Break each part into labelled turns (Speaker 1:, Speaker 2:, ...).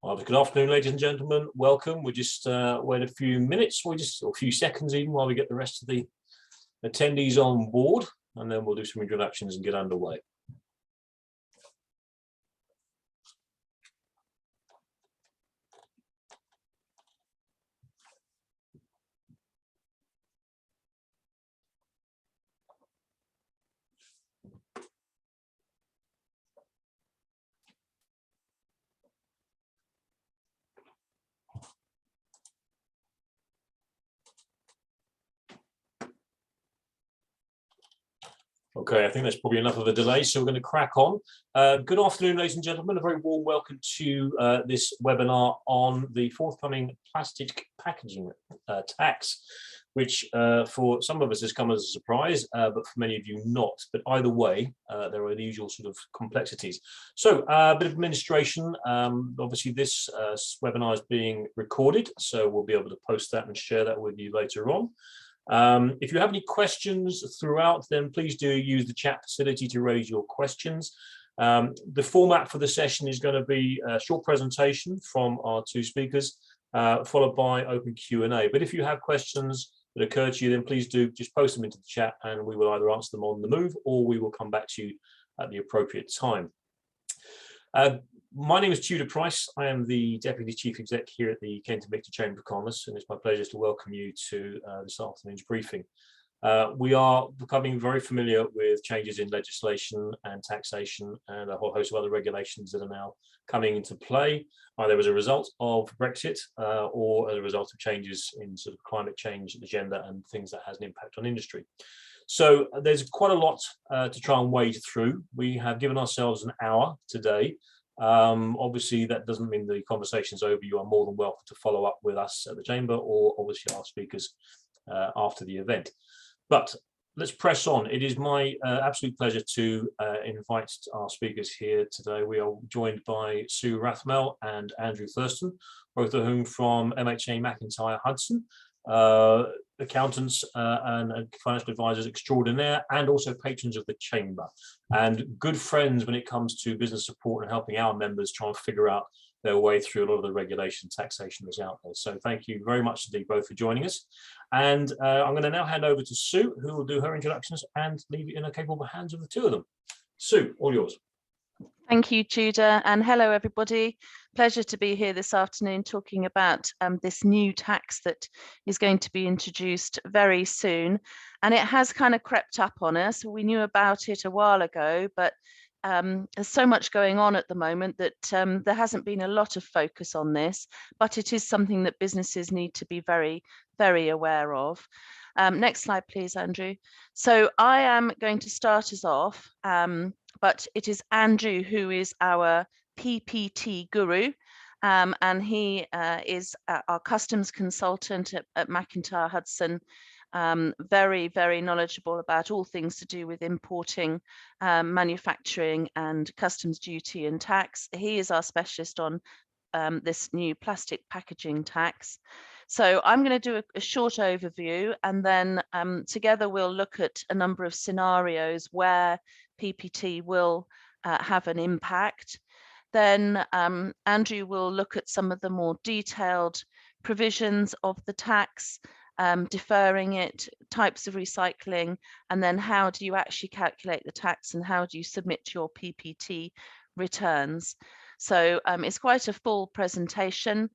Speaker 1: Well, good afternoon, ladies and gentlemen. Welcome. We just wait a few minutes, or a few seconds even, while we get the rest of the attendees on board, and then we'll do some introductions and get underway. Okay, I think that's probably enough of a delay, so we're going to crack on. Good afternoon, ladies and gentlemen. A very warm welcome to this webinar on the forthcoming plastic packaging tax, which for some of us has come as a surprise, but for many of you not. But either way, there are the usual sort of complexities. So a bit of administration. Obviously, this webinar is being recorded, so we'll be able to post that and share that with you later on. If you have any questions throughout, then please do use the chat facility to raise your questions. The format for the session is going to be a short presentation from our two speakers, followed by open Q&A. But if you have questions that occur to you, then please do just post them into the chat and we will either answer them on the move or we will come back to you at the appropriate time. My name is Tudor Price. I am the Deputy Chief Exec here at the Invicta Chamber of Commerce, and it's my pleasure to welcome you to this afternoon's briefing. We are becoming very familiar with changes in legislation and taxation and a whole host of other regulations that are now coming into play, either as a result of Brexit or as a result of changes in sort of climate change agenda and things that has an impact on industry. So there's quite a lot to try and wade through. We have given ourselves an hour today. Obviously, that doesn't mean the conversation's over. You are more than welcome to follow up with us at the Chamber or obviously our speakers after the event. But let's press on. It is my absolute pleasure to invite our speakers here today. We are joined by Sue Rathmell and Andrew Thurston, both of whom from MHA MacIntyre Hudson, accountants and financial advisors extraordinaire, and also patrons of the Chamber, and good friends when it comes to business support and helping our members try and figure out their way through a lot of the regulation taxation that's out there. So thank you very much indeed both for joining us. And I'm going to now hand over to Sue, who will do her introductions and leave it in the capable hands of the two of them. Sue, all yours.
Speaker 2: Thank you, Tudor, and hello everybody. Pleasure to be here this afternoon talking about this new tax that is going to be introduced very soon. And it has kind of crept up on us. We knew about it a while ago, but there's so much going on at the moment that there hasn't been a lot of focus on this, but it is something that businesses need to be very, very aware of. Next slide, please, Andrew. So I am going to start us off, but it is Andrew who is our PPT guru, and he is our customs consultant at MacIntyre Hudson. Very, very knowledgeable about all things to do with importing, manufacturing and customs duty and tax. He is our specialist on this new plastic packaging tax. So I'm going to do a short overview, and then together we'll look at a number of scenarios where PPT will have an impact. Then Andrew will look at some of the more detailed provisions of the tax, deferring it, types of recycling, and then how do you actually calculate the tax and how do you submit your PPT returns. So it's quite a full presentation.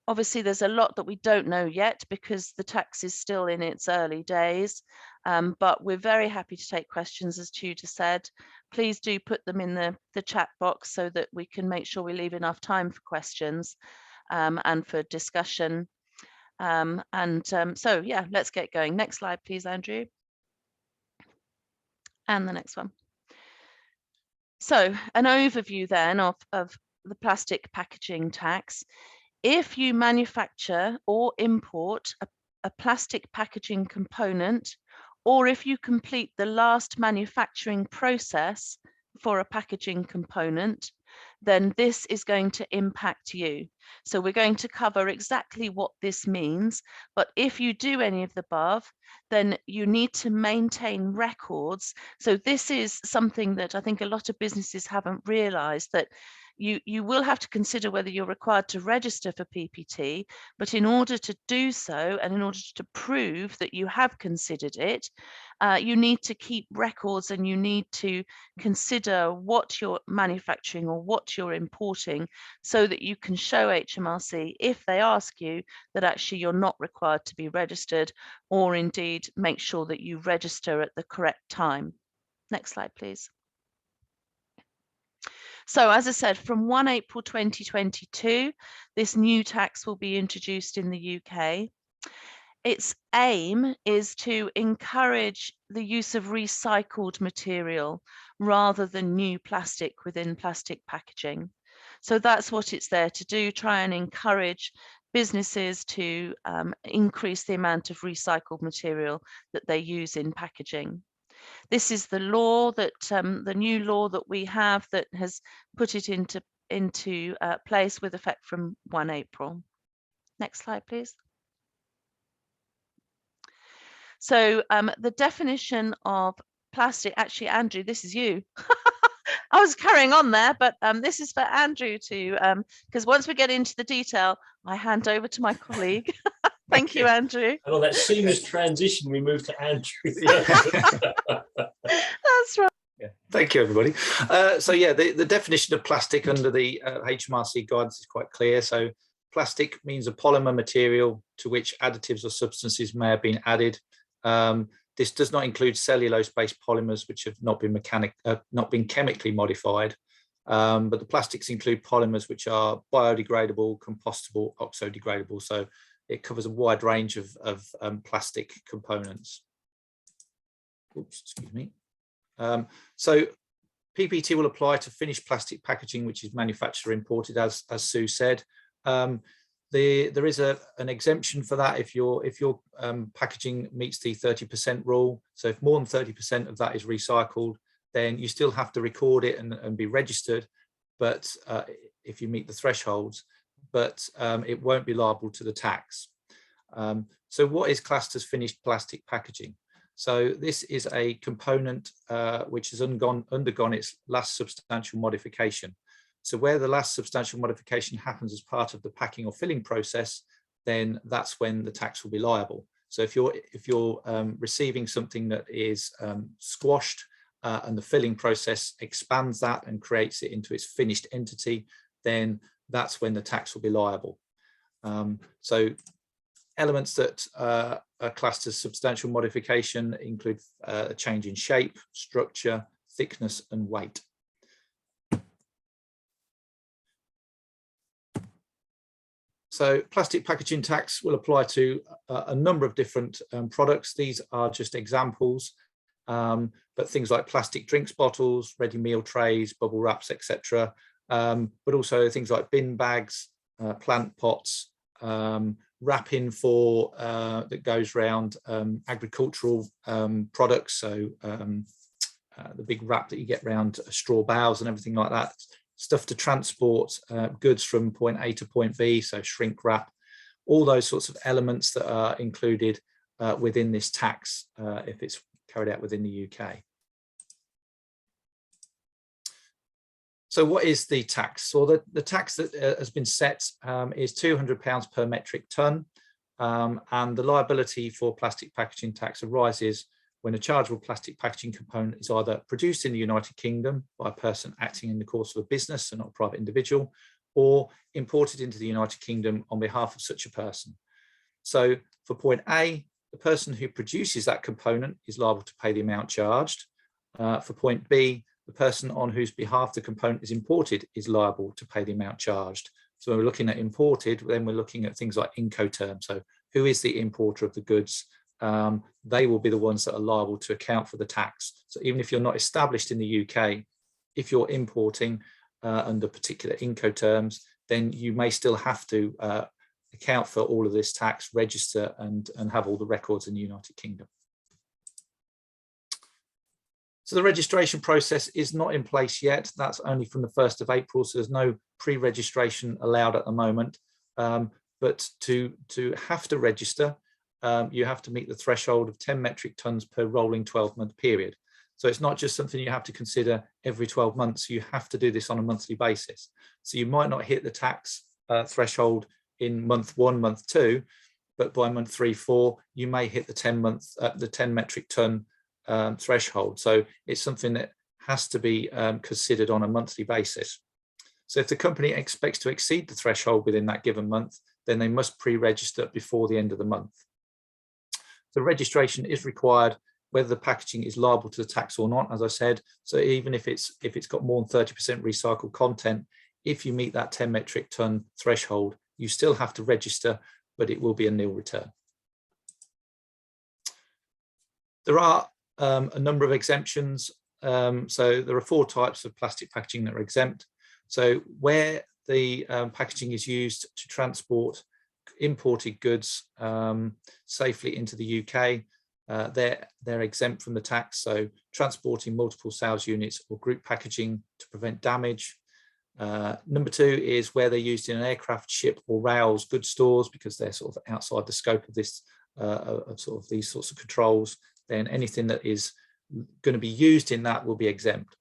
Speaker 2: Obviously, there's a lot that we don't know yet because the tax is still in its early days, but we're very happy to take questions, as Tudor said. Please do put them in the chat box so that we can make sure we leave enough time for questions and for discussion. So yeah, let's get going. Next slide, please, Andrew. And the next one. So an overview then of the plastic packaging tax. If you manufacture or import a plastic packaging component, or if you complete the last manufacturing process for a packaging component, then this is going to impact you. So we're going to cover exactly what this means, but if you do any of the above, then you need to maintain records. So this is something that I think a lot of businesses haven't realized, that you will have to consider whether you're required to register for PPT, but in order to do so, and in order to prove that you have considered it, you need to keep records, and you need to consider what you're manufacturing or what you're importing, so that you can show HMRC, if they ask you, that actually you're not required to be registered, or indeed make sure that you register at the correct time. Next slide, please. So as I said, from 1 April 2022, this new tax will be introduced in the UK. Its aim is to encourage the use of recycled material rather than new plastic within plastic packaging. So that's what it's there to do, try and encourage businesses to increase the amount of recycled material that they use in packaging. This is the law that the new law that we have that has put it into place with effect from 1 April. Next slide, please. So the definition of plastic, actually, Andrew, this is you. I was carrying on there, but this is for Andrew to, because once we get into the detail, I hand over to my colleague. Thank you, Andrew.
Speaker 1: And on that seamless transition, we move to Andrew.
Speaker 2: That's right.
Speaker 3: Yeah. Thank you, everybody. So yeah, the definition of plastic under the Hmrc guidance is quite clear. So plastic means a polymer material to which additives or substances may have been added. This does not include cellulose-based polymers which have not been chemically modified, but the plastics include polymers which are biodegradable, compostable, oxo-degradable. So it covers a wide range of plastic components. Oops, excuse me. So PPT will apply to finished plastic packaging which is manufactured or imported, as Sue said. There is an exemption for that if your packaging meets the 30% rule. So if more than 30% of that is recycled, then you still have to record it and be registered, but if you meet the thresholds, but it won't be liable to the tax. So what is classed as finished plastic packaging? So this is a component which has undergone its last substantial modification. So where the last substantial modification happens as part of the packing or filling process, then that's when the tax will be liable. So if you're receiving something that is squashed and the filling process expands that and creates it into its finished entity, then that's when the tax will be liable. So elements that are classed as substantial modification include a change in shape, structure, thickness, and weight. So plastic packaging tax will apply to a number of different products. These are just examples, but things like plastic drinks bottles, ready meal trays, bubble wraps, etc. But also things like bin bags, plant pots, wrapping for that goes around agricultural products. So the big wrap that you get around straw bales and everything like that. Stuff to transport goods from point A to point B, so shrink wrap, all those sorts of elements that are included within this tax if it's carried out within the UK. So what is the tax? So the tax that has been set is £200 per metric tonne, and the liability for plastic packaging tax arises when a chargeable plastic packaging component is either produced in the United Kingdom by a person acting in the course of a business and not a private individual, or imported into the United Kingdom on behalf of such a person. So for point A, the person who produces that component is liable to pay the amount charged. For point B, the person on whose behalf the component is imported is liable to pay the amount charged. So when we're looking at imported, then we're looking at things like Incoterm. So who is the importer of the goods? They will be the ones that are liable to account for the tax. So even if you're not established in the UK, if you're importing under particular Incoterms, then you may still have to account for all of this tax, register and have all the records in the United Kingdom. So the registration process is not in place yet. That's only from the 1st of April, so there's no pre-registration allowed at the moment. But to have to register, you have to meet the threshold of 10 metric tonnes per rolling 12-month period. So it's not just something you have to consider every 12 months. You have to do this on a monthly basis. So you might not hit the tax threshold in month 1, month 2, but by month 3, 4, you may hit the 10 metric ton threshold. So it's something that has to be considered on a monthly basis. So if the company expects to exceed the threshold within that given month, then they must pre-register before the end of the month. The registration is required whether the packaging is liable to the tax or not, as I said. So even if it's got more than 30% recycled content, if you meet that 10 metric ton threshold, you still have to register, but it will be a nil return. There are a number of exemptions. So there are 4 types of plastic packaging that are exempt. So where the packaging is used to transport imported goods safely into the UK, they're exempt from the tax. So transporting multiple sales units or group packaging to prevent damage. Number 2 is where they're used in an aircraft, ship or rails goods stores, because they're sort of outside the scope of this of sort of these sorts of controls. Then anything that is going to be used in that will be exempt.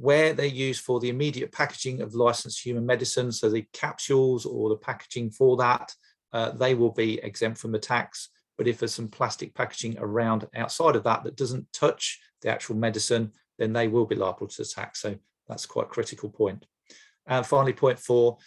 Speaker 3: Where they're used for the immediate packaging of licensed human medicine, so the capsules or the packaging for that, they will be exempt from the tax. But if there's some plastic packaging around outside of that that doesn't touch the actual medicine, then they will be liable to the tax. So that's quite a critical point. And finally, point 4,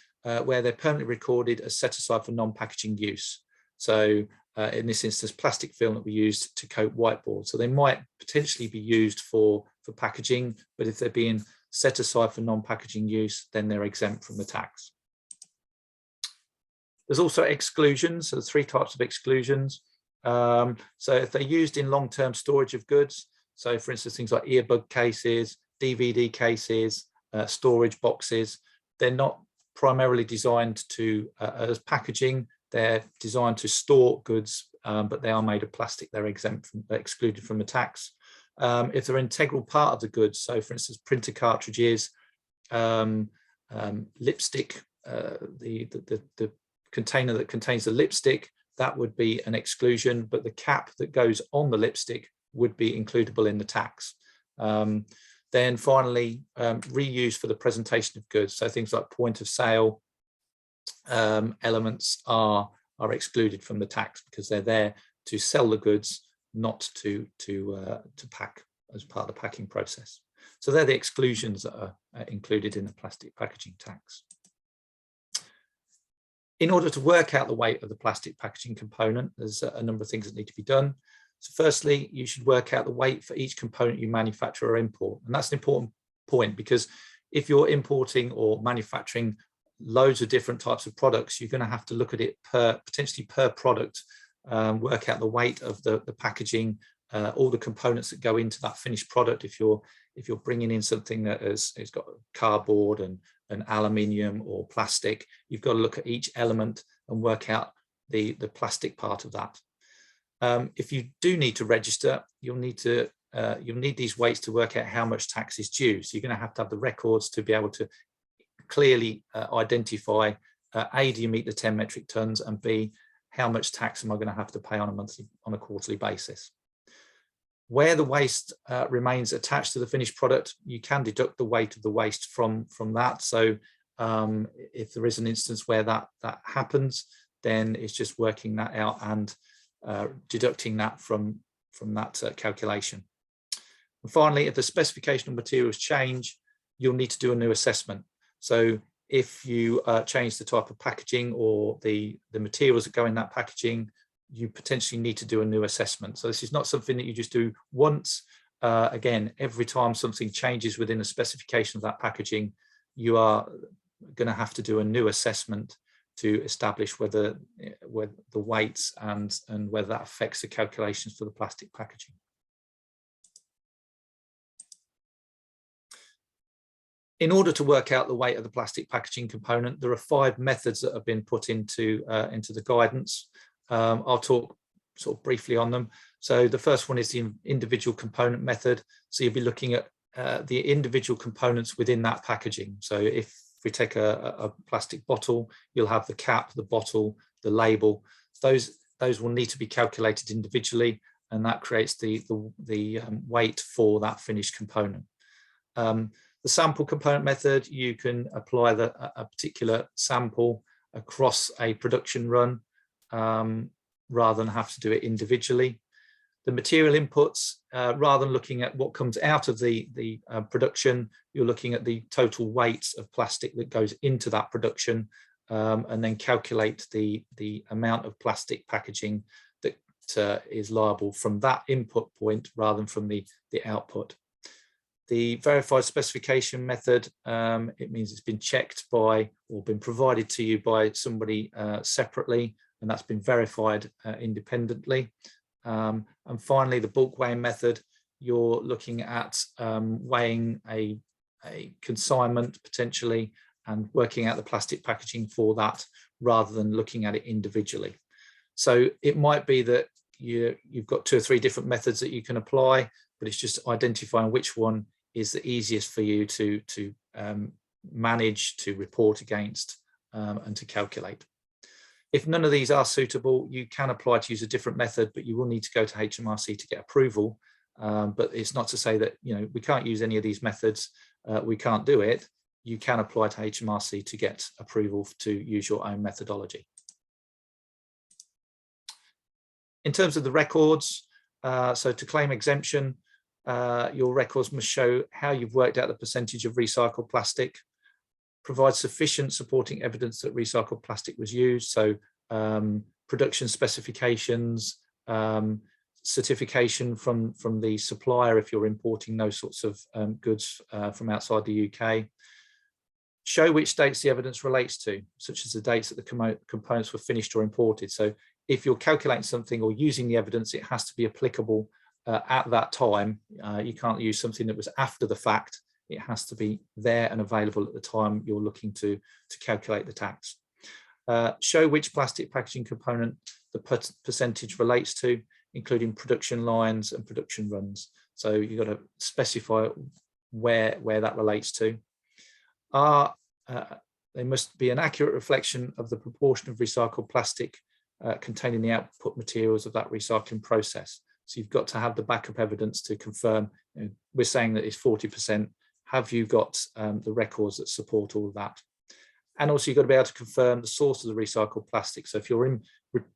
Speaker 3: where they're permanently recorded as set aside for non-packaging use. So in this instance, plastic film that we used to coat whiteboard. So they might potentially be used for packaging, but if they're being set aside for non-packaging use, then they're exempt from the tax. There's also exclusions. So there's 3 types of exclusions. So if they're used in long-term storage of goods, so for instance, things like earbud cases, DVD cases, storage boxes, they're not primarily designed to as packaging. They're designed to store goods, but they are made of plastic. They're excluded from the tax. If they're an integral part of the goods, so for instance, printer cartridges, lipstick, the container that contains the lipstick, that would be an exclusion, but the cap that goes on the lipstick would be includable in the tax. Then finally, reuse for the presentation of goods. So things like point of sale elements are excluded from the tax because they're there to sell the goods, not to pack as part of the packing process. So they're the exclusions that are included in the plastic packaging tax. In order to work out the weight of the plastic packaging component, there's a number of things that need to be done. So firstly, you should work out the weight for each component you manufacture or import. And that's an important point, because if you're importing or manufacturing loads of different types of products, you're going to have to look at it potentially per product, work out the weight of the packaging, all the components that go into that finished product. If you're bringing in something that it's got cardboard and aluminium or plastic, you've got to look at each element and work out the plastic part of that. If you do need to register, you'll need these weights to work out how much tax is due. So you're going to have the records to be able to clearly identify A, do you meet the 10 metric tons, and B, how much tax am I going to have to pay on a quarterly basis. Where the waste remains attached to the finished product, you can deduct the weight of the waste from that. So if there is an instance where that happens, then it's just working that out and deducting that from that calculation. And finally, if the specification of materials change, you'll need to do a new assessment. So if you change the type of packaging or the materials that go in that packaging, you potentially need to do a new assessment. So this is not something that you just do once. Again, every time something changes within the specification of that packaging, you are going to have to do a new assessment to establish whether the weights and whether that affects the calculations for the plastic packaging. In order to work out the weight of the plastic packaging component, there are 5 methods that have been put into the guidance. I'll talk sort of briefly on them. So the first one is the individual component method. So you'll be looking at the individual components within that packaging. So if we take a plastic bottle, you'll have the cap, the bottle, the label. Those will need to be calculated individually, and that creates the weight for that finished component. The sample component method, you can apply a particular sample across a production run rather than have to do it individually. The material inputs, rather than looking at what comes out of the production, you're looking at the total weight of plastic that goes into that production, and then calculate the amount of plastic packaging that is liable from that input point rather than from the output. The verified specification method, it means it's been checked by or been provided to you by somebody separately, and that's been verified independently. And finally, the bulk weighing method, you're looking at weighing a consignment potentially and working out the plastic packaging for that rather than looking at it individually. So it might be that you've got 2 or 3 different methods that you can apply, but it's just identifying which one is the easiest for you to manage, to report against, and to calculate. If none of these are suitable, you can apply to use a different method, but you will need to go to Hmrc to get approval. But it's not to say that we can't use any of these methods, we can't do it. You can apply to Hmrc to get approval to use your own methodology. In terms of the records, so to claim exemption, your records must show how you've worked out the percentage of recycled plastic, provide sufficient supporting evidence that recycled plastic was used, so production specifications, certification from the supplier if you're importing those sorts of goods from outside the UK. Show which dates the evidence relates to, such as the dates that the components were finished or imported. So if you're calculating something or using the evidence, it has to be applicable at that time. You can't use something that was after the fact. It has to be there and available at the time you're looking to calculate the tax. Show which plastic packaging component the percentage relates to, including production lines and production runs. So you've got to specify where that relates to. They must be an accurate reflection of the proportion of recycled plastic containing the output materials of that recycling process. So you've got to have the backup evidence to confirm, we're saying that it's 40%. Have you got the records that support all of that? And also you've got to be able to confirm the source of the recycled plastic. So if you're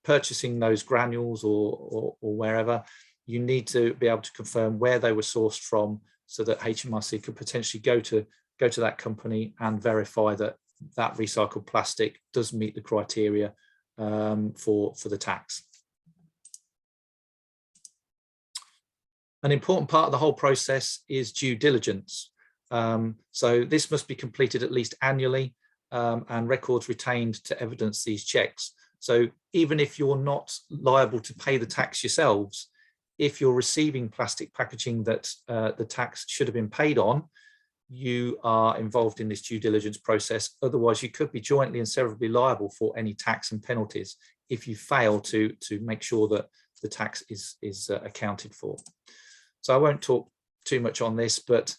Speaker 3: purchasing those granules or wherever, you need to be able to confirm where they were sourced from, so that Hmrc could potentially go to that company and verify that that recycled plastic does meet the criteria for the tax. An important part of the whole process is due diligence. So this must be completed at least annually, and records retained to evidence these checks. So even if you're not liable to pay the tax yourselves, if you're receiving plastic packaging that the tax should have been paid on, you are involved in this due diligence process. Otherwise, you could be jointly and severally liable for any tax and penalties if you fail to make sure that the tax is accounted for. So I won't talk too much on this, but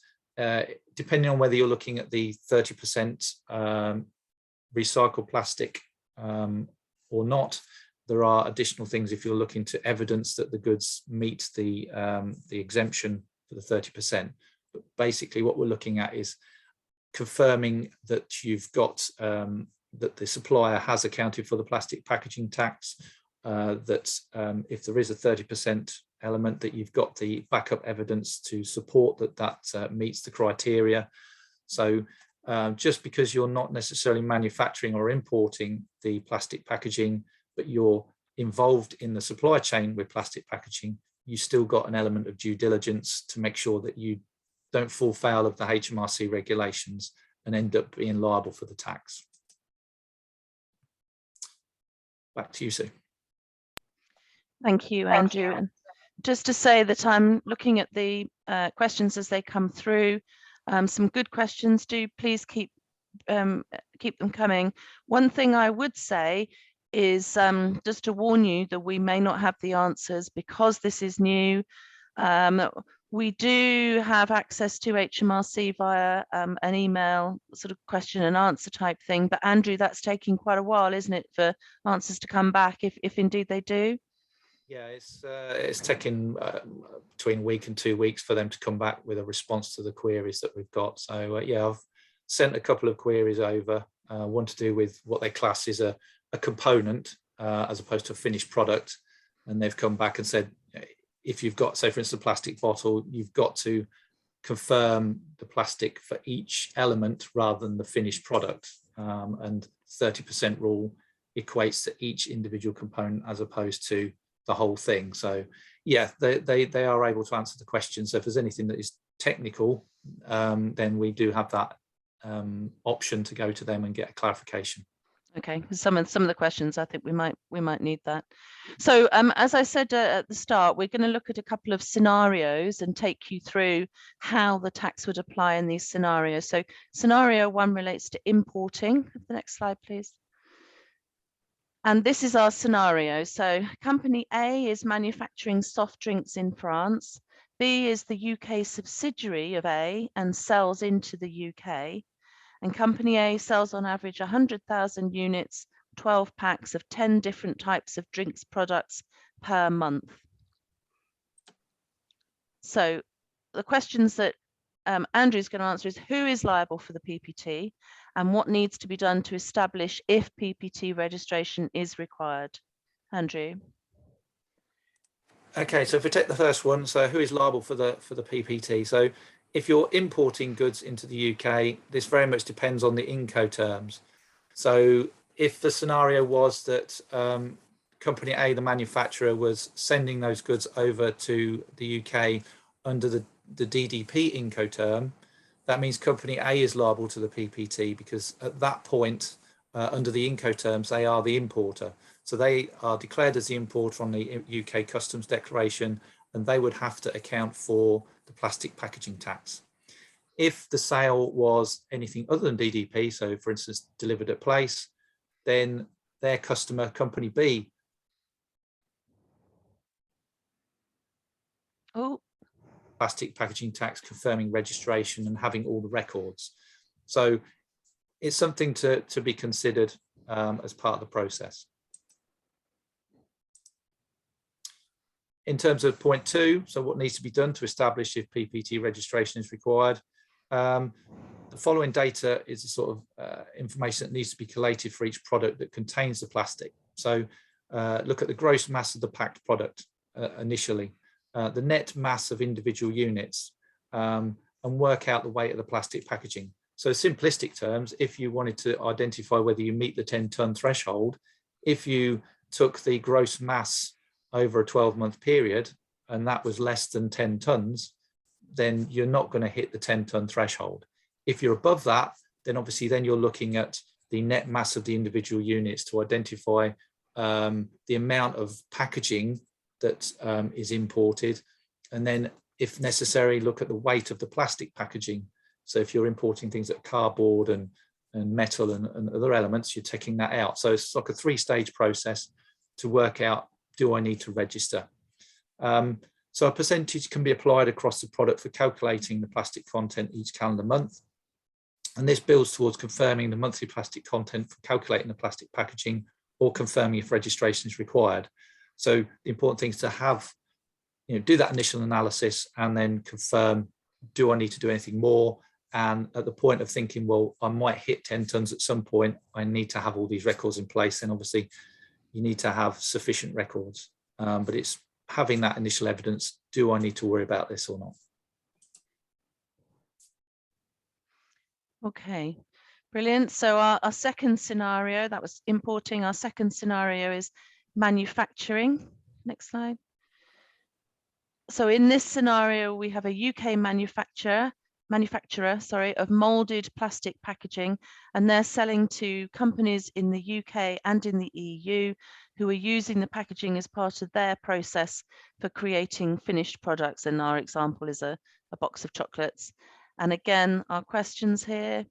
Speaker 3: depending on whether you're looking at the 30% recycled plastic or not, there are additional things if you're looking to evidence that the goods meet the exemption for the 30%. But basically what we're looking at is confirming that you've got, that the supplier has accounted for the plastic packaging tax, that if there is a 30% element, that you've got the backup evidence to support that meets the criteria. So just because you're not necessarily manufacturing or importing the plastic packaging, but you're involved in the supply chain with plastic packaging, you still got an element of due diligence to make sure that you don't fall foul of the Hmrc regulations and end up being liable for the tax. Back to you, Sue.
Speaker 2: Thank you, Andrew. And just to say that I'm looking at the questions as they come through. Some good questions. Do please keep them coming. One thing I would say is just to warn you that we may not have the answers because this is new. We do have access to Hmrc via an email sort of question and answer type thing. But Andrew, that's taking quite a while, isn't it, for answers to come back if indeed they do?
Speaker 3: Yeah, it's taking between a week and 2 weeks for them to come back with a response to the queries that we've got. So yeah, I've sent a couple of queries over, one to do with what they class as a component as opposed to a finished product. And they've come back and said, if you've got, say for instance, a plastic bottle, you've got to confirm the plastic for each element rather than the finished product. And 30% rule equates to each individual component as opposed to the whole thing. So yeah, they are able to answer the question. So if there's anything that is technical, then we do have that option to go to them and get a clarification.
Speaker 2: Okay, some of the questions I think we might need that. So as I said at the start, we're going to look at a couple of scenarios and take you through how the tax would apply in these scenarios. So scenario 1 relates to importing. The next slide, please. And this is our scenario. So company A is manufacturing soft drinks in France. B is the UK subsidiary of A and sells into the UK. And company A sells on average 100,000 units, 12 packs of 10 different types of drinks products per month. So the questions that Andrew's going to answer is, who is liable for the PPT and what needs to be done to establish if PPT registration is required? Andrew. Okay,
Speaker 3: so if we take the first one, so who is liable for the PPT? So if you're importing goods into the UK, this very much depends on the Incoterms. So if the scenario was that company A, the manufacturer, was sending those goods over to the UK under the DDP Incoterm, that means company A is liable to the PPT, because at that point, under the Incoterms, they are the importer. So they are declared as the importer on the UK Customs Declaration, and they would have to account for the plastic packaging tax. If the sale was anything other than DDP, so for instance, delivered at place, then their customer, company B, plastic packaging tax, confirming registration and having all the records. So it's something to be considered as part of the process. In terms of point 2, so what needs to be done to establish if PPT registration is required? The following data is the sort of information that needs to be collated for each product that contains the plastic. So look at the gross mass of the packed product initially, the net mass of individual units, and work out the weight of the plastic packaging. So simplistic terms, if you wanted to identify whether you meet the 10-ton threshold, if you took the gross mass over a 12-month period and that was less than 10 tons, then you're not going to hit the 10-ton threshold. If you're above that, then obviously then you're looking at the net mass of the individual units to identify the amount of packaging that is imported, and then if necessary look at the weight of the plastic packaging. So if you're importing things like cardboard and metal and other elements, you're taking that out. So it's like a 3-stage process to work out, do I need to register? So a percentage can be applied across the product for calculating the plastic content each calendar month. And this builds towards confirming the monthly plastic content for calculating the plastic packaging or confirming if registration is required. So the important thing is to have, do that initial analysis and then confirm, do I need to do anything more? And at the point of thinking, well, I might hit 10 tons at some point, I need to have all these records in place. And obviously you need to have sufficient records, but it's having that initial evidence. Do I need to worry about this or not?
Speaker 2: Okay, brilliant. So our second scenario, that was importing. Our second scenario is manufacturing. Next slide. So in this scenario, we have a UK manufacturer of molded plastic packaging, and they're selling to companies in the UK and in the EU who are using the packaging as part of their process for creating finished products. And our example is a box of chocolates. And again, our questions here: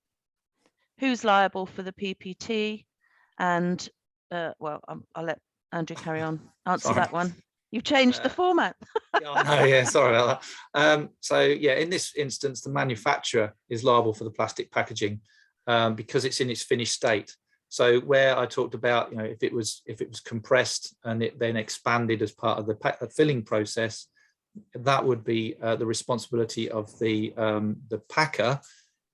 Speaker 2: who's liable for the PPT? And well, I'll let Andrew carry on. Answer that one. You've changed the format.
Speaker 3: Yeah, sorry about that. So yeah, in this instance, the manufacturer is liable for the plastic packaging because it's in its finished state. So where I talked about, if it was compressed and it then expanded as part of the filling process, that would be the responsibility of the packer.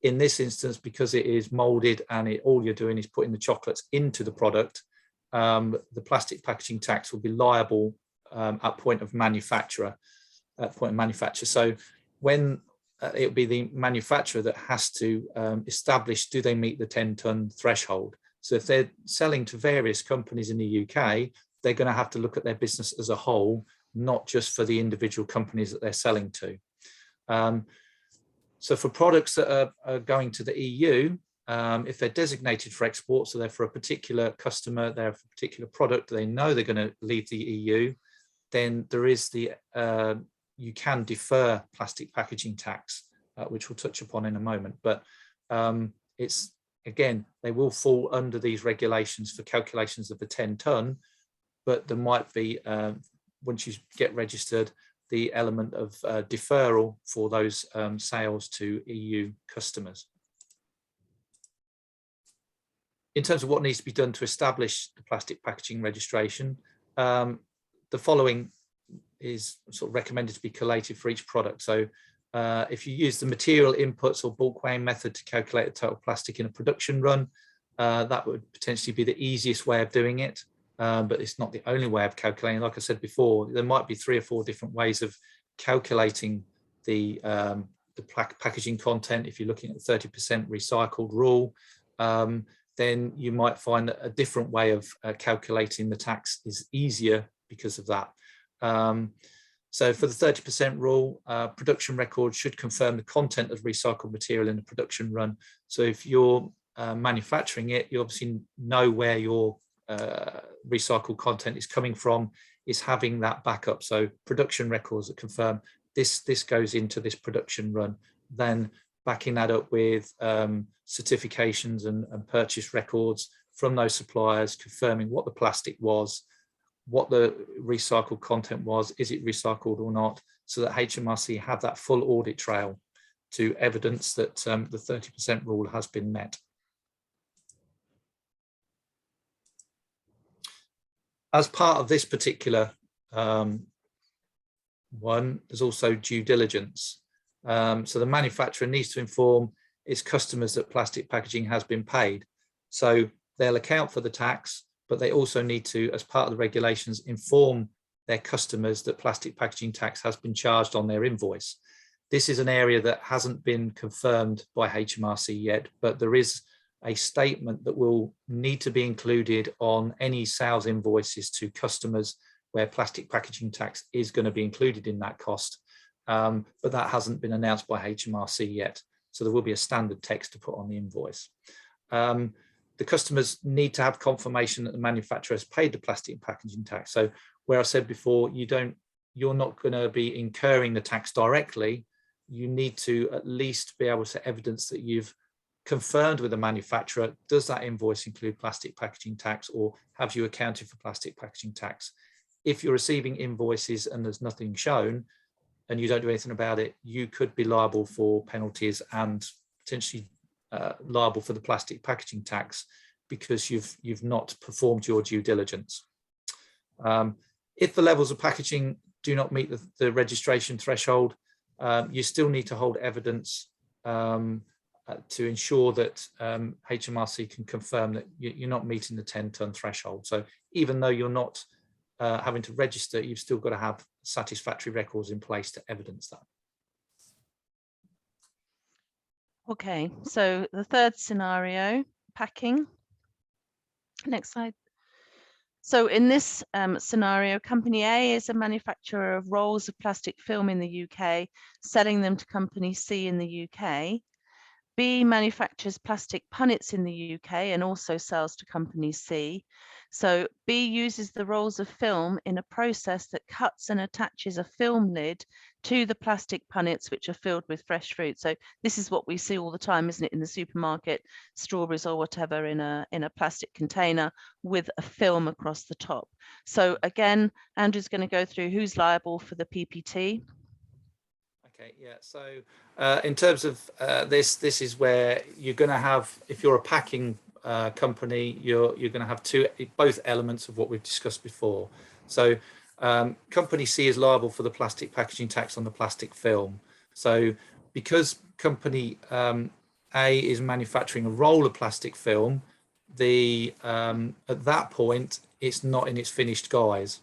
Speaker 3: In this instance, because it is molded and all you're doing is putting the chocolates into the product, the plastic packaging tax will be liable at point of manufacture. So when it'll be the manufacturer that has to establish, do they meet the 10-ton threshold? So if they're selling to various companies in the UK, they're going to have to look at their business as a whole, not just for the individual companies that they're selling to. So for products that are going to the EU, if they're designated for export, so they're for a particular customer, they're for a particular product, they know they're going to leave the EU, then there is you can defer plastic packaging tax, which we'll touch upon in a moment. But it's, again, they will fall under these regulations for calculations of the 10-ton, but there might be, once you get registered, the element of deferral for those sales to EU customers. In terms of what needs to be done to establish the plastic packaging registration, the following is sort of recommended to be collated for each product. So if you use the material inputs or bulk weighing method to calculate the total plastic in a production run, that would potentially be the easiest way of doing it. But it's not the only way of calculating. Like I said before, there might be 3 or 4 different ways of calculating the packaging content. If you're looking at the 30% recycled rule, then you might find that a different way of calculating the tax is easier because of that. So for the 30% rule, production records should confirm the content of recycled material in the production run. So if you're manufacturing it, you obviously know where your recycled content is coming from, is having that backup. So production records that confirm this goes into this production run, then backing that up with certifications and purchase records from those suppliers, confirming what the plastic was, what the recycled content was, is it recycled or not, so that Hmrc have that full audit trail to evidence that the 30% rule has been met. As part of this particular one, there's also due diligence. So the manufacturer needs to inform its customers that plastic packaging has been paid. So they'll account for the tax, but they also need to, as part of the regulations, inform their customers that plastic packaging tax has been charged on their invoice. This is an area that hasn't been confirmed by Hmrc yet, but there is a statement that will need to be included on any sales invoices to customers where plastic packaging tax is going to be included in that cost. But that hasn't been announced by Hmrc yet. So there will be a standard text to put on the invoice. The customers need to have confirmation that the manufacturer has paid the plastic packaging tax. So where I said before, you're not going to be incurring the tax directly. You need to at least be able to evidence that you've confirmed with the manufacturer, does that invoice include plastic packaging tax, or have you accounted for plastic packaging tax? If you're receiving invoices and there's nothing shown and you don't do anything about it, you could be liable for penalties and potentially liable for the plastic packaging tax because you've not performed your due diligence. If the levels of packaging do not meet the registration threshold, you still need to hold evidence to ensure that Hmrc can confirm that you're not meeting the 10-ton threshold. So even though you're not having to register, you've still got to have satisfactory records in place to evidence that.
Speaker 2: Okay, so the third scenario, packing. Next slide. So in this scenario, Company A is a manufacturer of rolls of plastic film in the UK, selling them to Company C in the UK. B manufactures plastic punnets in the UK and also sells to Company C. So B uses the rolls of film in a process that cuts and attaches a film lid to the plastic punnets, which are filled with fresh fruit. So this is what we see all the time, isn't it, in the supermarket, strawberries or whatever in a plastic container with a film across the top. So again, Andrew's going to go through who's liable for the PPT.
Speaker 3: Okay, yeah, so in terms of this is where you're going to have, if you're a packing company, you're going to have both elements of what we've discussed before. So company C is liable for the plastic packaging tax on the plastic film. So because company A is manufacturing a roll of plastic film, at that point it's not in its finished guise.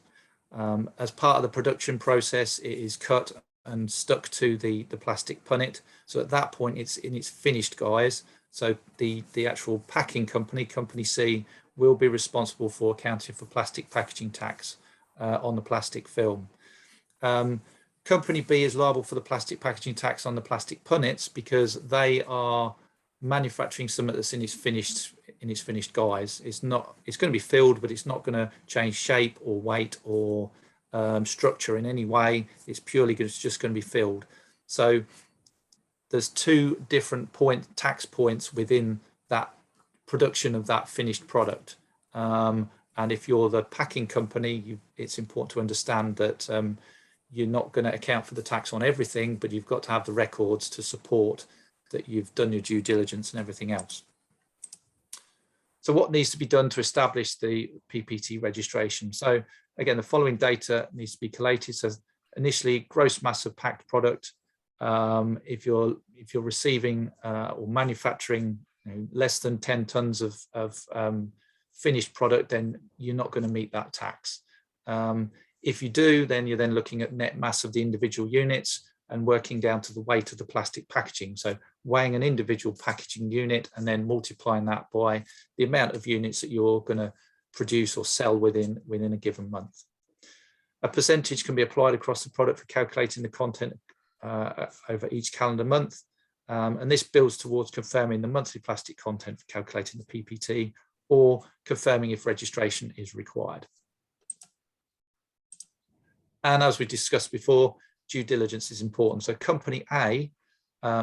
Speaker 3: As part of the production process, it is cut and stuck to the plastic punnet. So at that point, it's in its finished guise. So the actual packing company, company C, will be responsible for accounting for plastic packaging tax on the plastic film. Company B is liable for the plastic packaging tax on the plastic punnets because they are manufacturing something that's in its finished guise. It's going to be filled, but it's not going to change shape or weight or structure in any way. It's just going to be filled. So there's two different tax points within that production of that finished product. And if you're the packing company, it's important to understand that you're not going to account for the tax on everything, but you've got to have the records to support that you've done your due diligence and everything else. So what needs to be done to establish the PPT registration? So again, the following data needs to be collated. So initially, gross mass of packed product. If you're receiving or manufacturing less than 10 tons of finished product, then you're not going to meet that tax. If you do, then you're then looking at net mass of the individual units and working down to the weight of the plastic packaging. So weighing an individual packaging unit and then multiplying that by the amount of units that you're going to produce or sell within a given month. A percentage can be applied across the product for calculating the content over each calendar month. And this builds towards confirming the monthly plastic content for calculating the PPT or confirming if registration is required. And as we discussed before, due diligence is important. So company A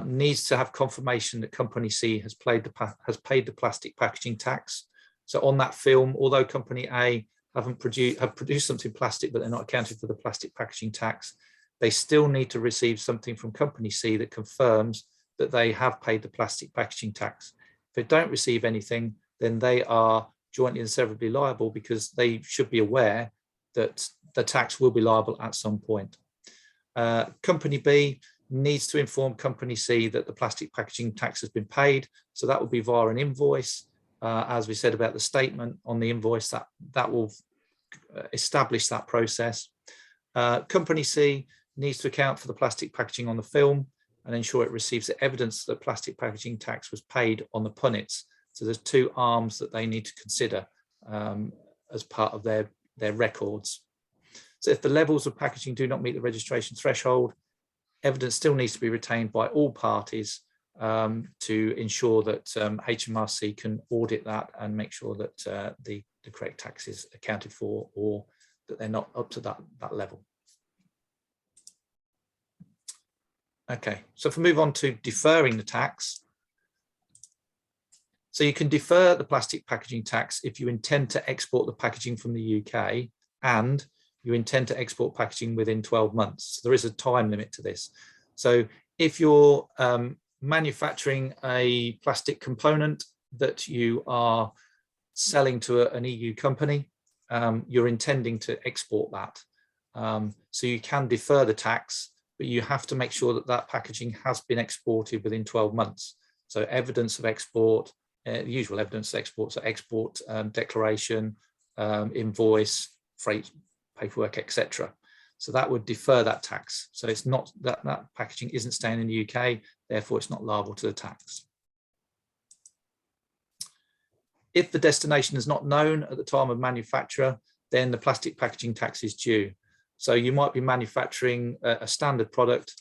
Speaker 3: needs to have confirmation that company C has paid the plastic packaging tax. So on that film, although company A have produced something plastic, but they're not accounted for the plastic packaging tax, they still need to receive something from company C that confirms that they have paid the plastic packaging tax. If they don't receive anything, then they are jointly and severally liable because they should be aware that the tax will be liable at some point. Company B needs to inform company C that the plastic packaging tax has been paid. So that will be via an invoice. As we said about the statement on the invoice, that will establish that process. Company C needs to account for the plastic packaging on the film and ensure it receives the evidence that plastic packaging tax was paid on the punnets. So there's two arms that they need to consider as part of their records. So if the levels of packaging do not meet the registration threshold, evidence still needs to be retained by all parties to ensure that Hmrc can audit that and make sure that the correct tax is accounted for or that they're not up to that level. Okay, so if we move on to deferring the tax. So you can defer the plastic packaging tax if you intend to export the packaging from the UK and you intend to export packaging within 12 months. So there is a time limit to this. So if you're manufacturing a plastic component that you are selling to an EU company, you're intending to export that. So you can defer the tax, but you have to make sure that that packaging has been exported within 12 months. So evidence of export, usual evidence of export, so export declaration, invoice, freight, paperwork, etc. So that would defer that tax. So it's not that packaging isn't staying in the UK, therefore it's not liable to the tax. If the destination is not known at the time of manufacture, then the plastic packaging tax is due. So you might be manufacturing a standard product,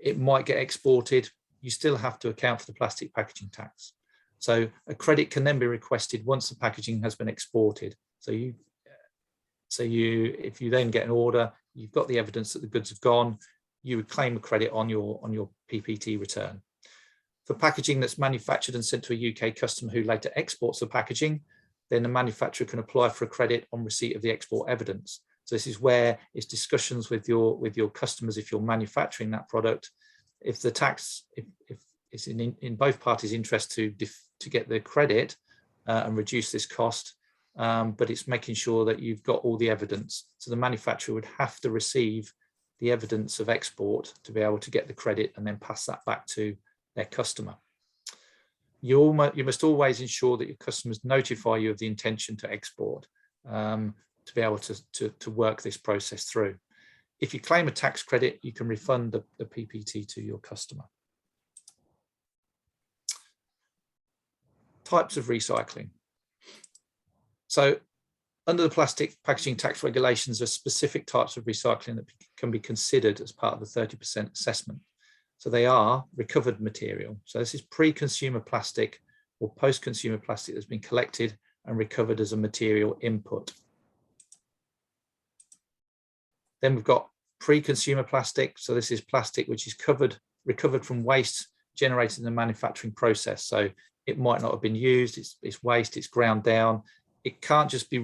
Speaker 3: it might get exported, you still have to account for the plastic packaging tax. So a credit can then be requested once the packaging has been exported. If you then get an order, you've got the evidence that the goods have gone, you would claim a credit on your PPT return. For packaging that's manufactured and sent to a UK customer who later exports the packaging, then the manufacturer can apply for a credit on receipt of the export evidence. So this is where it's discussions with your customers if you're manufacturing that product. If the tax, if it's in both parties' interest to get the credit, and reduce this cost, but it's making sure that you've got all the evidence. So the manufacturer would have to receive the evidence of export to be able to get the credit and then pass that back to their customer. You must always ensure that your customers notify you of the intention to export to be able to work this process through. If you claim a tax credit, you can refund the PPT to your customer. Types of recycling. So under the plastic packaging tax regulations, there are specific types of recycling that can be considered as part of the 30% assessment. So they are recovered material. So this is pre-consumer plastic or post-consumer plastic that's been collected and recovered as a material input. Then we've got pre-consumer plastic. So this is plastic which is recovered from waste generated in the manufacturing process. So it might not have been used, it's waste, it's ground down. It can't just be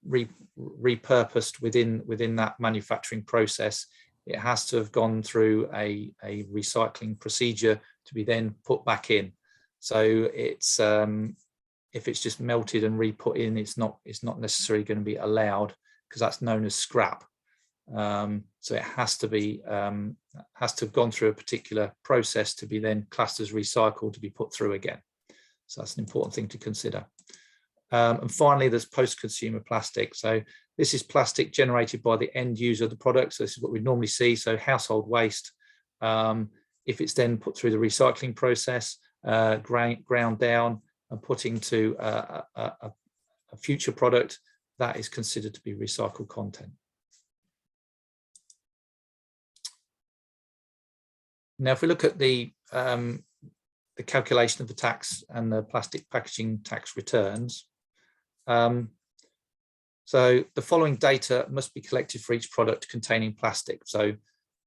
Speaker 3: repurposed within that manufacturing process. It has to have gone through a recycling procedure to be then put back in. So it's if it's just melted and re-put in, it's not necessarily going to be allowed because that's known as scrap. So it has to have gone through a particular process to be then classed as recycled to be put through again. So that's an important thing to consider. And finally, there's post-consumer plastic. So this is plastic generated by the end user of the product. So this is what we normally see. So household waste, if it's then put through the recycling process, ground down and put into a future product, that is considered to be recycled content. Now, if we look at the calculation of the tax and the plastic packaging tax returns, so the following data must be collected for each product containing plastic. So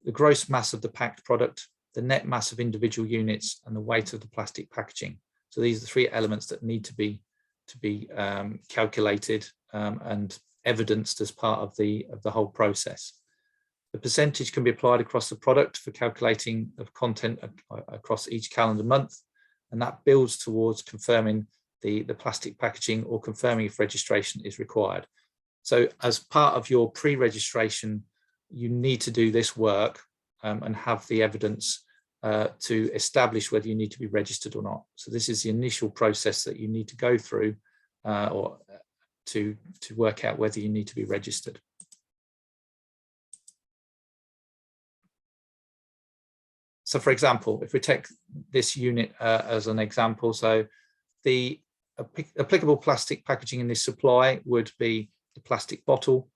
Speaker 3: the gross mass of the packed product, the net mass of individual units, and the weight of the plastic packaging. So these are the three elements that need to be calculated and evidenced as part of the whole process. The percentage can be applied across the product for calculating of content across each calendar month, and that builds towards confirming the plastic packaging or confirming if registration is required. So as part of your pre-registration, you need to do this work and have the evidence to establish whether you need to be registered or not. So this is the initial process that you need to go through or to work out whether you need to be registered. So for example, if we take this unit as an example, so the applicable plastic packaging in this supply would be the plastic bottle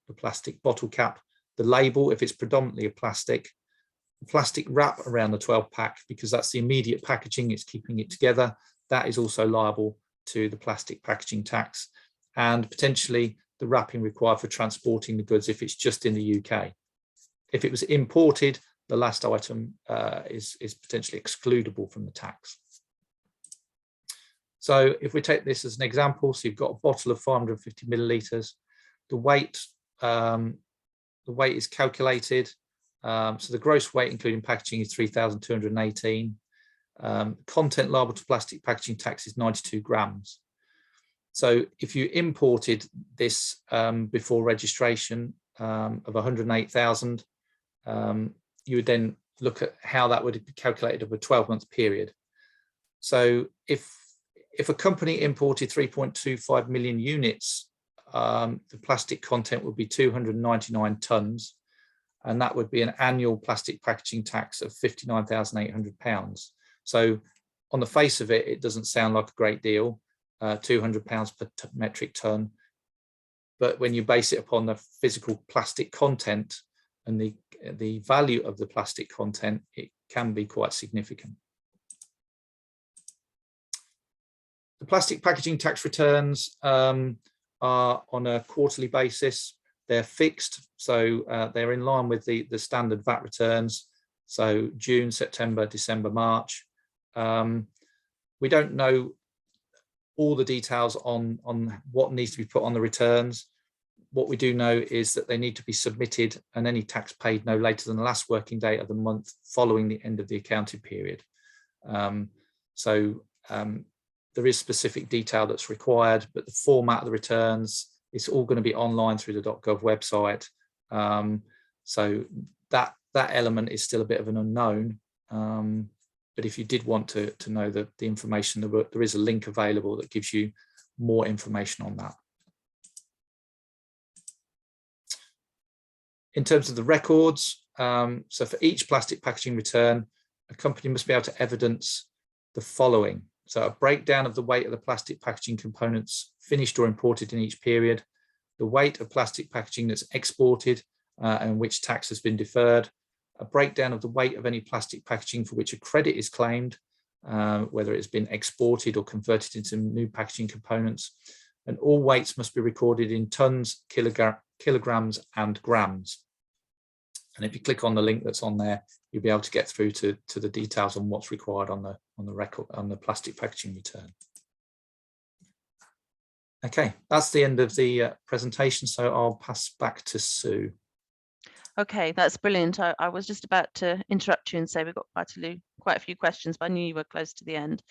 Speaker 3: cap, the label if it's predominantly a plastic, the plastic wrap around the 12 pack because that's the immediate packaging, it's keeping it together. That is also liable to the plastic packaging tax, and potentially the wrapping required for transporting the goods if it's just in the UK. If it was imported, the last item is potentially excludable from the tax. So if we take this as an example, so you've got a bottle of 550 millilitres, the weight is calculated. So the gross weight, including packaging, is 3,218. Content liable to plastic packaging tax is 92 grams. So if you imported this before registration of 108,000, you would then look at how that would be calculated over a 12-month period. So if a company imported 3.25 million units, the plastic content would be 299 tonnes, and that would be an annual plastic packaging tax of £59,800. So on the face of it, it doesn't sound like a great deal, £200 per metric tonne. But when you base it upon the physical plastic content and the value of the plastic content, it can be quite significant. The plastic packaging tax returns are on a quarterly basis. They're fixed, so they're in line with the standard VAT returns. So June, September, December, March. We don't know all the details on what needs to be put on the returns. What we do know is that they need to be submitted and any tax paid no later than the last working day of the month following the end of the accounting period. there is specific detail that's required, but the format of the returns, it's all going to be online through the .gov website. So that element is still a bit of an unknown. But if you did want to know the information, there is a link available that gives you more information on that. In terms of the records, so for each plastic packaging return, a company must be able to evidence the following. So a breakdown of the weight of the plastic packaging components finished or imported in each period, the weight of plastic packaging that's exported and which tax has been deferred, a breakdown of the weight of any plastic packaging for which a credit is claimed, whether it's been exported or converted into new packaging components, and all weights must be recorded in tons, kilograms and grams. And if you click on the link that's on there, you'll be able to get through to the details on what's required on the record on the plastic packaging return. Okay, that's the end of the presentation, so I'll pass back to Sue.
Speaker 2: Okay, that's brilliant. I was just about to interrupt you and say we've got quite a few questions, but I knew you were close to the end.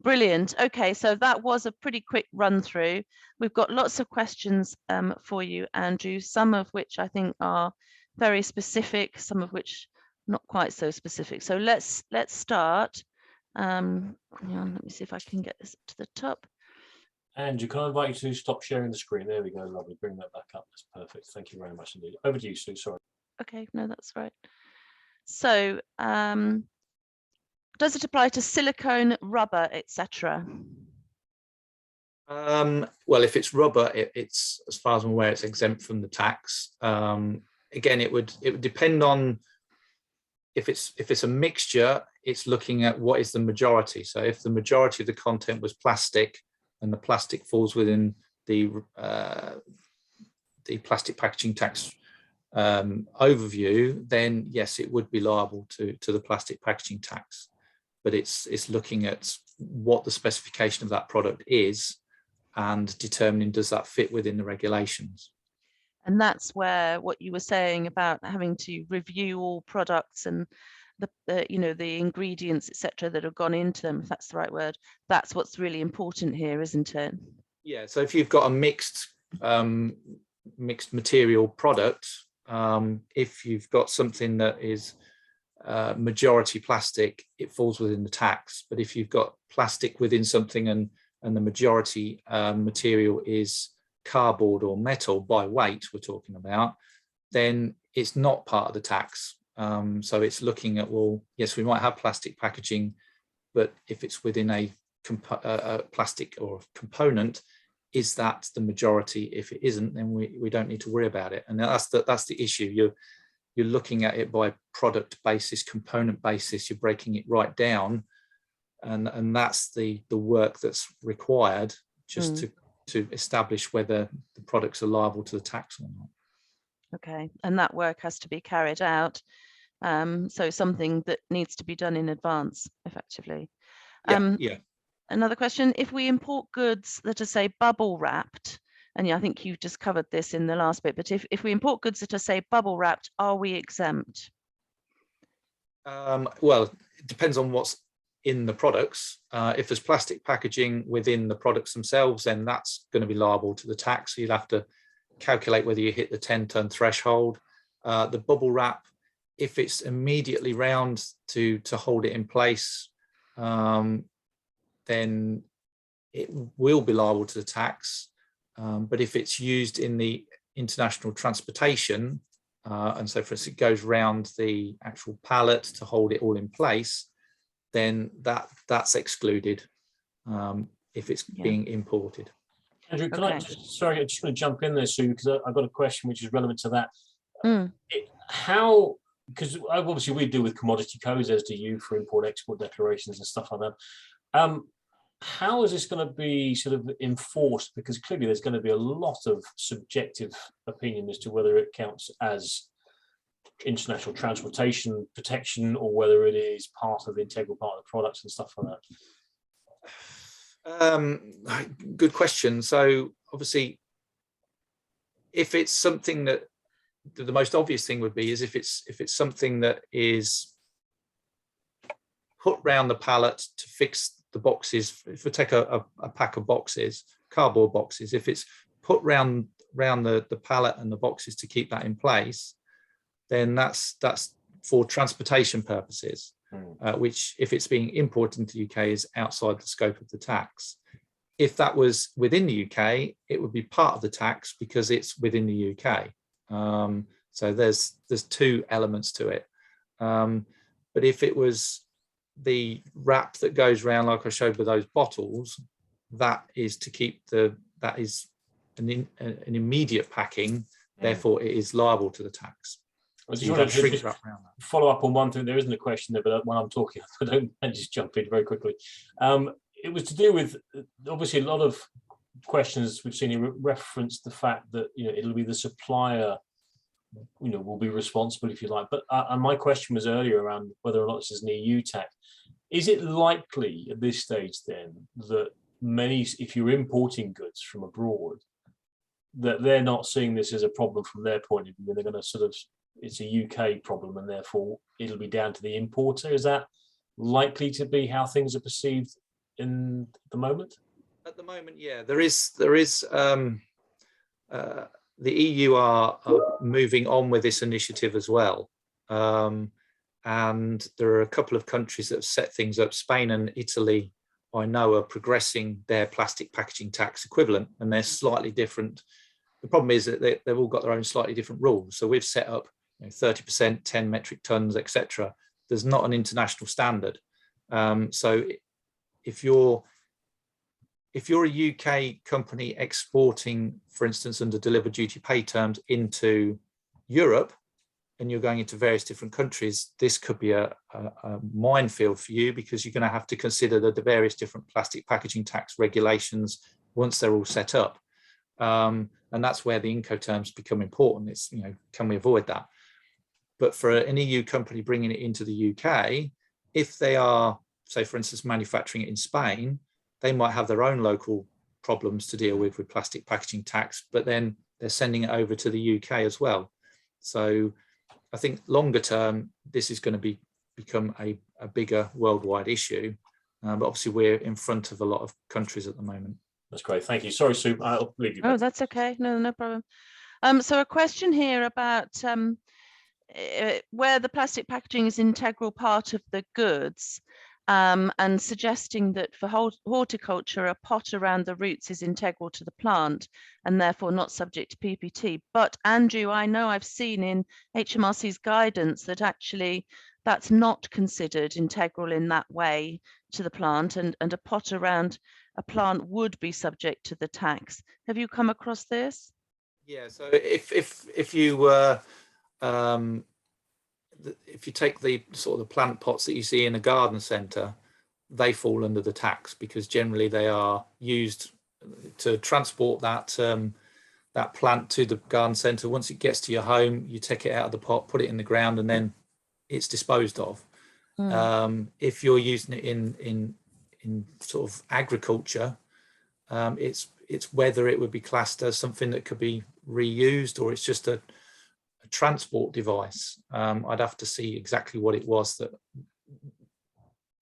Speaker 2: Brilliant. Okay, so that was a pretty quick run through. We've got lots of questions for you, Andrew, some of which I think are very specific, some of which not quite so specific. So let's start. Hang on, let me see if I can get this to the top.
Speaker 1: Andrew, can I invite you to stop sharing the screen? There we go, lovely. Bring that back up. That's perfect. Thank you very much indeed. Over to you, Sue. Sorry.
Speaker 2: Okay, no, that's right. So does it apply to silicone, rubber, etc.?
Speaker 3: Well, if it's rubber, it's, as far as I'm aware, it's exempt from the tax. Again, it would depend on if it's a mixture. It's looking at what is the majority. So if the majority of the content was plastic, and the plastic falls within the plastic packaging tax overview, then yes, it would be liable to the plastic packaging tax. But it's looking at what the specification of that product is and determining does that fit within the regulations.
Speaker 2: And that's where what you were saying about having to review all products and the ingredients, etc., that have gone into them, if that's the right word, that's what's really important here, isn't it?
Speaker 3: Yeah, so if you've got a mixed material product, if you've got something that is majority plastic, it falls within the tax. But if you've got plastic within something and the majority material is cardboard or metal by weight, we're talking about, then it's not part of the tax. So it's looking at, well, yes, we might have plastic packaging, but if it's within a plastic or component, is that the majority? If it isn't, then we don't need to worry about it. And that's the issue. You're looking at it by product basis, component basis. You're breaking it right down, and that's the work that's required just to establish whether the products are liable to the tax or not.
Speaker 2: Okay, and that work has to be carried out. So something that needs to be done in advance, effectively.
Speaker 3: Yeah.
Speaker 2: Another question: if we import goods that are, say, bubble wrapped, and yeah, I think you've just covered this in the last bit, but if we import goods that are, say, bubble wrapped, are we exempt?
Speaker 3: Well, it depends on what's in the products. If there's plastic packaging within the products themselves, then that's going to be liable to the tax. So you'll have to calculate whether you hit the 10-ton threshold. The bubble wrap, if it's immediately round to hold it in place, then it will be liable to the tax. But if it's used in the international transportation, and so for instance, it goes round the actual pallet to hold it all in place, then that's excluded if it's being imported.
Speaker 1: Andrew, can I just want to jump in there, Sue, because I've got a question which is relevant to that. Because obviously we deal with commodity codes, as do you, for import-export declarations and stuff like that. How is this going to be sort of enforced? Because clearly there's going to be a lot of subjective opinion as to whether it counts as international transportation protection or whether it is part of the integral part of the products and stuff like that.
Speaker 3: Good question. So obviously, if it's something that the most obvious thing would be is if it's something that is put round the pallet to fix the boxes, if we take a pack of boxes, cardboard boxes, if it's put round the pallet and the boxes to keep that in place, then that's for transportation purposes, which if it's being imported into the UK is outside the scope of the tax. If that was within the UK, it would be part of the tax because it's within the UK. So there's two elements to it. But if it was the wrap that goes around, like I showed with those bottles, that is to keep that is an immediate packing, therefore it is liable to the tax.
Speaker 1: I just want to follow up on one thing. There isn't a question there, but when I'm talking, I don't just jump in very quickly. It was to do with, obviously, a lot of questions we've seen here reference the fact that it'll be the supplier, will be responsible, if you like. But and my question was earlier around whether or not this is an EU tax. Is it likely at this stage then that if you're importing goods from abroad, that they're not seeing this as a problem from their point of view? They're going to it's a UK problem and therefore it'll be down to the importer. Is that likely to be how things are perceived in the moment?
Speaker 3: At the moment, yeah, there is the EU are moving on with this initiative as well. And there are a couple of countries that have set things up. Spain and Italy, I know, are progressing their plastic packaging tax equivalent, and they're slightly different. The problem is that they've all got their own slightly different rules. So we've set up 30%, 10 metric tons, etc. There's not an international standard. So if you're a UK company exporting, for instance, under delivered duty paid terms into Europe, and you're going into various different countries, this could be a minefield for you, because you're going to have to consider the various different plastic packaging tax regulations once they're all set up. And that's where the Incoterms become important. It's, can we avoid that? But for an EU company bringing it into the UK, if they are, say, for instance, manufacturing it in Spain, they might have their own local problems to deal with plastic packaging tax, but then they're sending it over to the UK as well. So I think longer term, this is going to become a bigger worldwide issue. But obviously we're in front of a lot of countries at the moment.
Speaker 1: That's great. Thank you. Sorry, Sue, I'll leave you.
Speaker 2: Oh, that's okay. No problem. So a question here about where the plastic packaging is an integral part of the goods, and suggesting that for horticulture, a pot around the roots is integral to the plant and therefore not subject to PPT. But Andrew, I know I've seen in Hmrc's guidance that actually that's not considered integral in that way to the plant, and a pot around a plant would be subject to the tax. Have you come across this?
Speaker 3: Yeah, so if you were if you take the sort of the plant pots that you see in a garden centre, they fall under the tax, because generally they are used to transport that that plant to the garden centre. Once it gets to your home, you take it out of the pot, put it in the ground, and then it's disposed of. If you're using it in sort of agriculture, it's whether it would be classed as something that could be reused, or it's just a transport device. I'd have to see exactly what it was that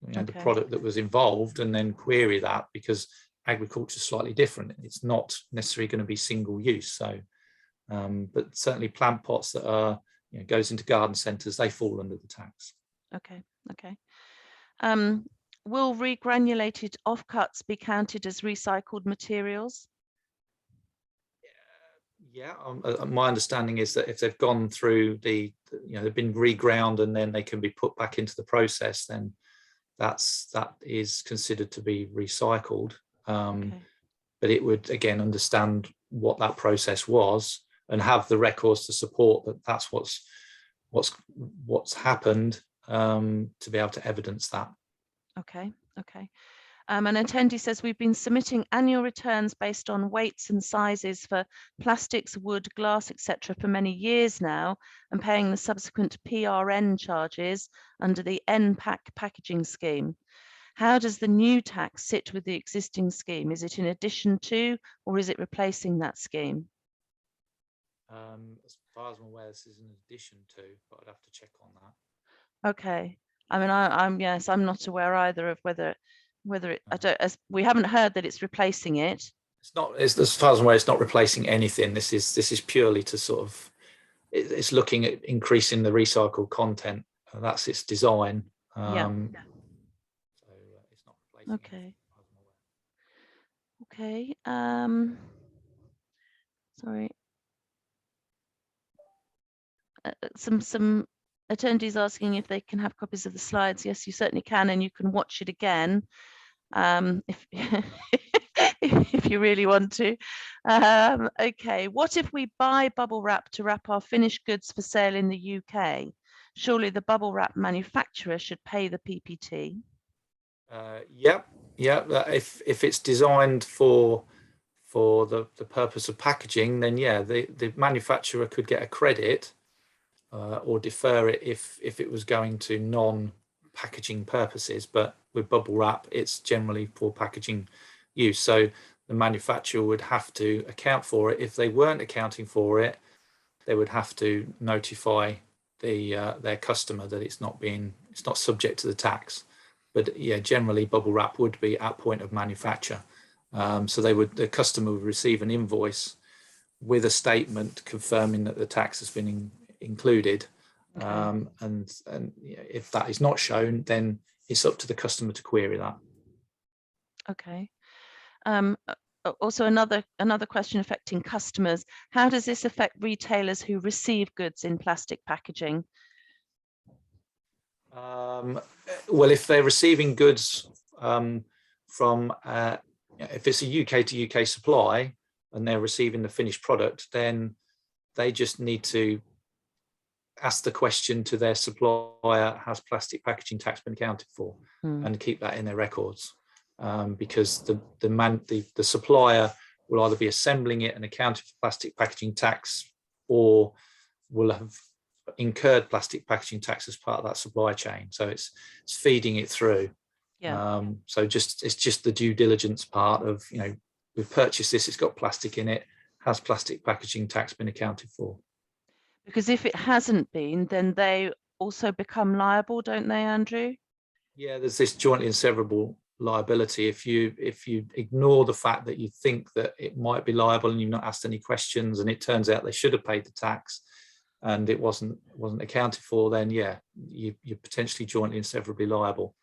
Speaker 3: the product that was involved, and then query that, because agriculture is slightly different. It's not necessarily going to be single use. So, but certainly plant pots that are goes into garden centres, they fall under the tax.
Speaker 2: Okay. Will regranulated offcuts be counted as recycled materials?
Speaker 3: Yeah, my understanding is that if they've gone through they've been reground and then they can be put back into the process, then that is considered to be recycled. But it would again understand what that process was and have the records to support that that's what's happened, to be able to evidence that. Okay.
Speaker 2: An attendee says we've been submitting annual returns based on weights and sizes for plastics, wood, glass, etc. for many years now, and paying the subsequent PRN charges under the NPAC packaging scheme. How does the new tax sit with the existing scheme? Is it in addition to, or is it replacing that scheme?
Speaker 3: As far as I'm aware, this is in addition to, but I'd have to check on that.
Speaker 2: Okay. I mean, I'm not aware either of whether whether it, I don't, as we haven't heard that it's replacing it.
Speaker 3: It's not, as far as I'm aware, it's not replacing anything. This is purely to sort of, it's looking at increasing the recycled content. That's its design.
Speaker 2: Yeah.
Speaker 3: So it's not replacing
Speaker 2: Okay.
Speaker 3: anything.
Speaker 2: Okay. Sorry. Some attendees asking if they can have copies of the slides. Yes, you certainly can, and you can watch it again if if you really want to. Okay, what if we buy bubble wrap to wrap our finished goods for sale in the UK? Surely the bubble wrap manufacturer should pay the PPT.
Speaker 3: Yeah. If it's designed for the purpose of packaging, then yeah, the manufacturer could get a credit or defer it if it was going to non-packaging purposes. But with bubble wrap, it's generally for packaging use. So the manufacturer would have to account for it. If they weren't accounting for it, they would have to notify their customer that it's not subject to the tax. But yeah, generally bubble wrap would be at point of manufacture. So the customer would receive an invoice with a statement confirming that the tax has been included. Okay. And if that is not shown, then it's up to the customer to query that.
Speaker 2: Okay. Also another question affecting customers. How does this affect retailers who receive goods in plastic packaging?
Speaker 3: Well, if they're receiving goods from, if it's a UK to UK supply and they're receiving the finished product, then they just need to ask the question to their supplier, has plastic packaging tax been accounted for? And keep that in their records. Because the supplier will either be assembling it and accounting for plastic packaging tax, or will have incurred plastic packaging tax as part of that supply chain. So it's feeding it through. Yeah. So it's just the due diligence part of, we've purchased this, it's got plastic in it, has plastic packaging tax been accounted for? Because
Speaker 2: if it hasn't been, then they also become liable, don't they, Andrew?
Speaker 3: Yeah, there's this jointly and severable liability. If you ignore the fact that you think that it might be liable and you've not asked any questions, and it turns out they should have paid the tax and it wasn't accounted for, then yeah, you're potentially jointly and severably liable.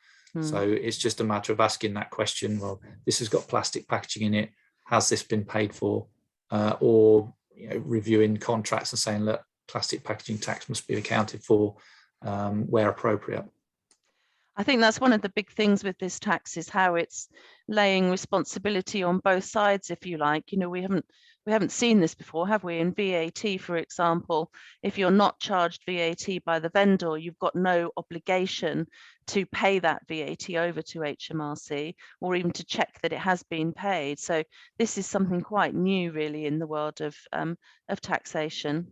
Speaker 3: So it's just a matter of asking that question. Well, this has got plastic packaging in it. Has this been paid for? Or reviewing contracts and saying, look, plastic packaging tax must be accounted for where appropriate.
Speaker 2: I think that's one of the big things with this tax, is how it's laying responsibility on both sides, if you like. We haven't seen this before, have we? In VAT, for example, if you're not charged VAT by the vendor, you've got no obligation to pay that VAT over to Hmrc, or even to check that it has been paid. So this is something quite new, really, in the world of taxation.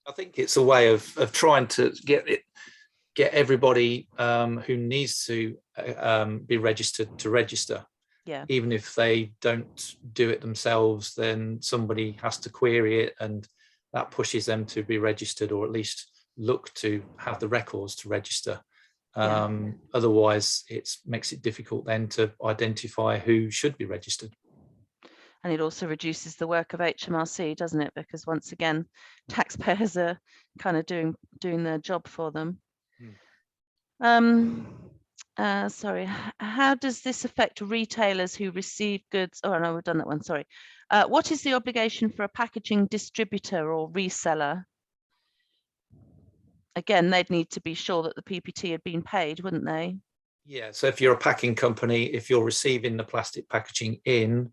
Speaker 3: I think it's a way of trying to get everybody who needs to be registered to register.
Speaker 2: Yeah.
Speaker 3: Even if they don't do it themselves, then somebody has to query it, and that pushes them to be registered, or at least look to have the records to register. Otherwise, it makes it difficult then to identify who should be registered.
Speaker 2: And it also reduces the work of Hmrc, doesn't it? Because once again, taxpayers are kind of doing their job for them. Sorry, how does this affect retailers who receive goods? Oh no, we've done that one, sorry. What is the obligation for a packaging distributor or reseller? Again, they'd need to be sure that the PPT had been paid, wouldn't they?
Speaker 3: Yeah, so if you're a packing company, if you're receiving the plastic packaging in,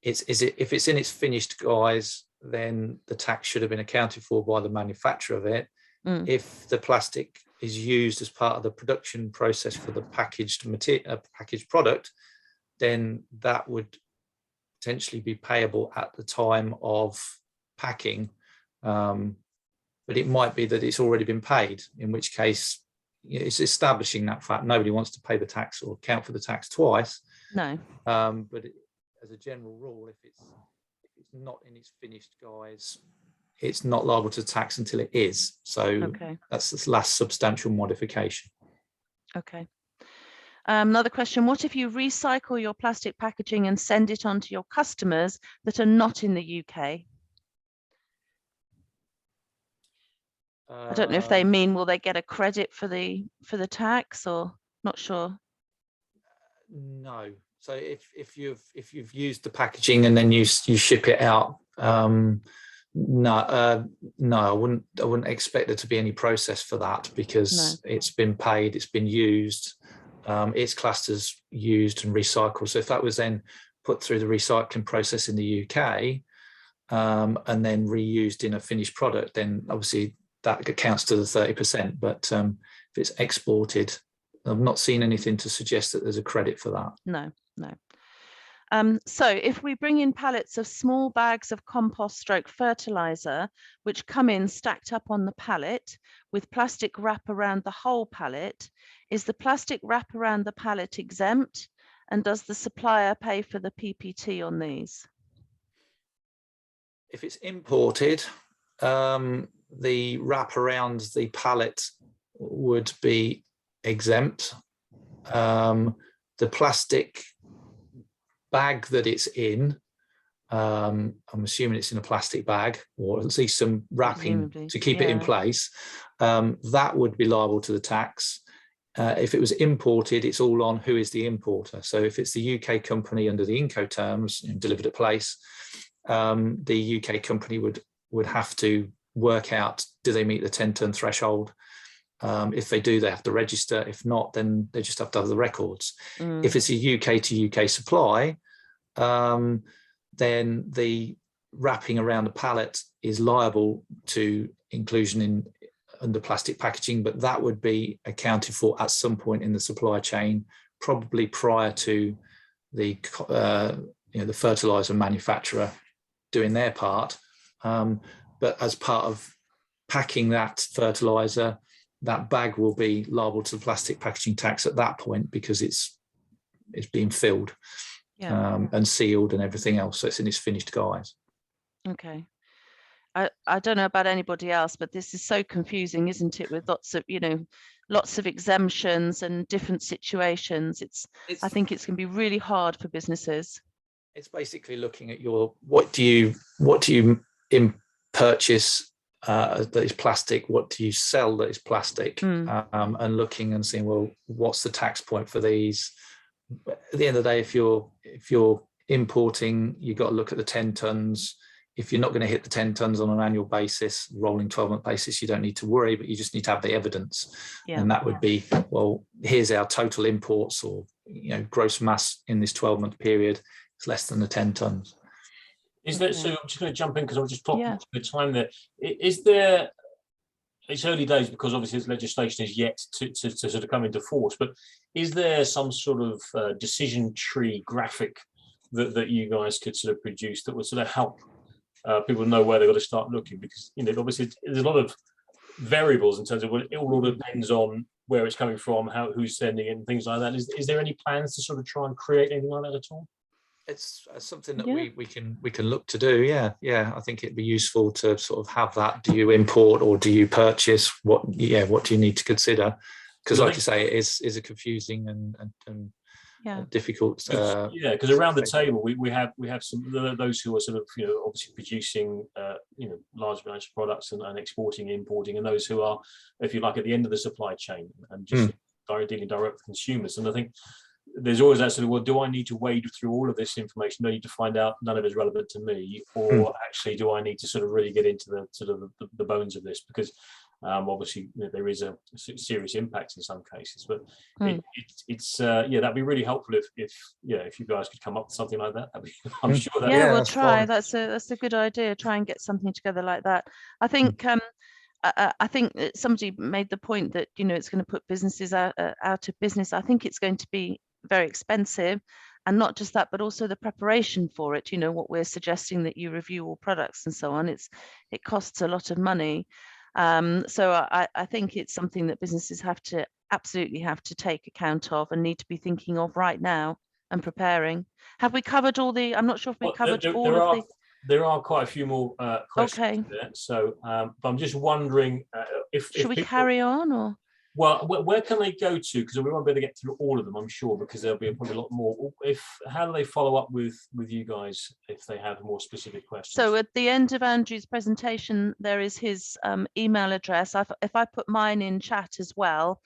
Speaker 3: if it's in its finished guise, then the tax should have been accounted for by the manufacturer of it. If the plastic is used as part of the production process for the packaged product, then that would potentially be payable at the time of packing. But it might be that it's already been paid, in which case it's establishing that fact. Nobody wants to pay the tax or account for the tax twice.
Speaker 2: No.
Speaker 3: But as a general rule, if it's not in its finished guise, it's not liable to tax until it is. So that's the last substantial modification.
Speaker 2: Okay. Another question, what if you recycle your plastic packaging and send it on to your customers that are not in the UK? I don't know if they mean, will they get a credit for the tax, or not sure?
Speaker 3: No. So if you've used the packaging and then you ship it out, no, I wouldn't expect there to be any process for that, because it's been paid, it's been used, it's classed as used and recycled. So if that was then put through the recycling process in the UK and then reused in a finished product, then obviously that counts to the 30%. But if it's exported, I've not seen anything to suggest that there's a credit for that.
Speaker 2: No. So if we bring in pallets of small bags of compost stroke fertilizer, which come in stacked up on the pallet with plastic wrap around the whole pallet, is the plastic wrap around the pallet exempt? And does the supplier pay for the PPT on these?
Speaker 3: If it's imported, the wrap around the pallet would be exempt. The plastic bag that it's in, I'm assuming it's in a plastic bag, or at least some wrapping to keep it in place, that would be liable to the tax. If it was imported, it's all on who is the importer. So if it's the UK company under the Incoterms, delivered at place, the UK company would have to work out, do they meet the 10-ton threshold? If they do, they have to register. If not, then they just have to have the records. If it's a UK to UK supply, then the wrapping around the pallet is liable to inclusion under plastic packaging, but that would be accounted for at some point in the supply chain, probably prior to the the fertilizer manufacturer doing their part. But as part of packing that fertilizer, that bag will be liable to the plastic packaging tax at that point, because it's being filled and sealed and everything else. So it's in its finished guise. Okay.
Speaker 2: I don't know about anybody else, but this is so confusing, isn't it? With lots of exemptions and different situations. I think it's going to be really hard for businesses.
Speaker 3: It's basically looking at what do you purchase that is plastic, what do you sell that is plastic, and looking and seeing, well, what's the tax point for these? At the end of the day, if you're importing, you've got to look at the 10 tons. If you're not going to hit the 10 tons on an annual basis, rolling 12-month basis, you don't need to worry, but you just need to have the evidence. And that would be, well, here's our total imports, or gross mass in this 12-month period. It's less than the 10 tons.
Speaker 1: Is there, so I'm just going to jump in because I'm just talking the time there. Is there, it's early days because obviously this legislation is yet to sort of come into force, but is there some sort of decision tree graphic that you guys could sort of produce that would sort of help people know where they've got to start looking? Because obviously there's a lot of variables in terms of it all depends on where it's coming from, who's sending it, and things like that. Is there any plans to sort of try and create anything like that at all?
Speaker 3: It's something that we can look to do. I think it'd be useful to sort of have that. Do you import or do you purchase? What do you need to consider? Because like you say, it is a confusing and difficult.
Speaker 1: Because around the table we have some those who are sort of obviously producing large amounts of products and exporting, importing, and those who are, if you like, at the end of the supply chain and just dealing direct with consumers. And I think there's always that sort of, well, do I need to wade through all of this information? Do I need to find out none of it is relevant to me, or actually do I need to sort of really get into the sort of the bones of this? Because obviously there is a serious impact in some cases, but it's that'd be really helpful if you guys could come up with something like that. I'm sure that
Speaker 2: we'll try. That's a good idea. Try and get something together like that. I think I think that somebody made the point that it's going to put businesses out of business. I think it's going to be very expensive, and not just that, but also the preparation for it. What we're suggesting, that you review all products and so on. It costs a lot of money. So I think it's something that businesses absolutely have to take account of and need to be thinking of right now and preparing. Have we covered all the? I'm not sure if we covered all of the.
Speaker 1: There are quite a few more questions there. So, but I'm just wondering if
Speaker 2: should we carry on or?
Speaker 1: Well, where can they go to? Because we won't be able to get through all of them, I'm sure, because there'll be probably a lot more. How do they follow up with you guys if they have more specific questions?
Speaker 2: So at the end of Andrew's presentation, there is his email address. If I put mine in chat as well,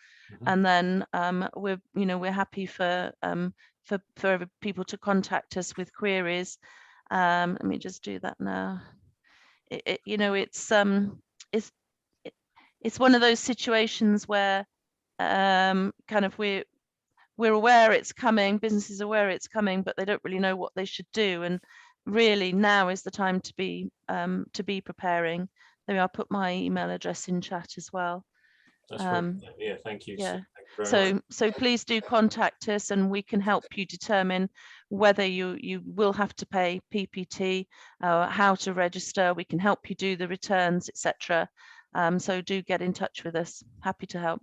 Speaker 2: and then we're happy for people to contact us with queries. Let me just do that now. It's one of those situations where kind of we're aware it's coming, businesses are aware it's coming, but they don't really know what they should do. And really now is the time to be preparing. There, I'll put my email address in chat as well.
Speaker 1: That's great. Yeah, thank you.
Speaker 2: Yeah.
Speaker 1: So
Speaker 2: Please do contact us, and we can help you determine whether you will have to pay PPT, how to register. We can help you do the returns, etc. So do get in touch with us. Happy to help.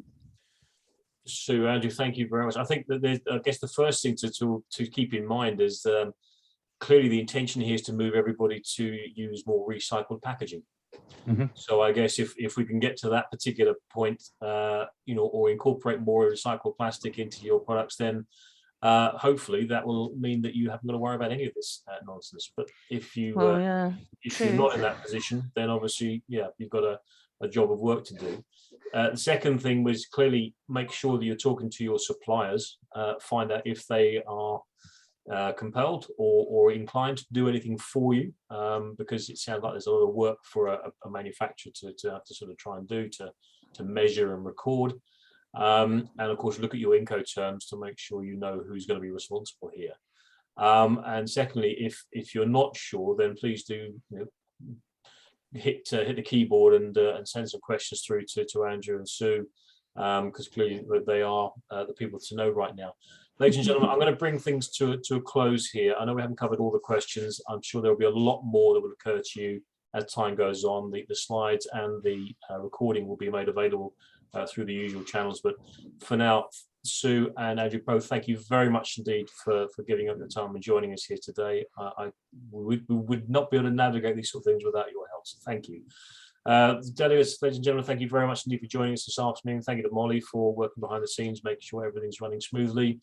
Speaker 1: Sue, Andrew, thank you very much. I think that I guess the first thing to keep in mind is clearly the intention here is to move everybody to use more recycled packaging. So I guess if we can get to that particular point, or incorporate more recycled plastic into your products, then hopefully that will mean that you haven't got to worry about any of this nonsense. But if you're not in that position, then obviously, you've got a job of work to do. The second thing was clearly make sure that you're talking to your suppliers, find out if they are compelled or inclined to do anything for you, because it sounds like there's a lot of work for a manufacturer to have to sort of try and do to measure and record, and of course look at your Incoterms to make sure you know who's going to be responsible here. And secondly, if you're not sure, then please do hit the keyboard and send some questions through to Andrew and Sue, because clearly they are the people to know right now. Ladies and gentlemen, I'm going to bring things to a close here. I know we haven't covered all the questions. I'm sure there'll be a lot more that will occur to you as time goes on. The slides and the recording will be made available through the usual channels. But for now, Sue and Andrew both, thank you very much indeed for giving up your time and joining us here today. We would not be able to navigate these sort of things without your help, so thank you. Delegates, ladies and gentlemen, thank you very much indeed for joining us this afternoon. Thank you to Molly for working behind the scenes, making sure everything's running smoothly.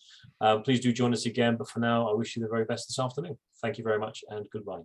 Speaker 1: Please do join us again, but for now, I wish you the very best this afternoon. Thank you very much and goodbye.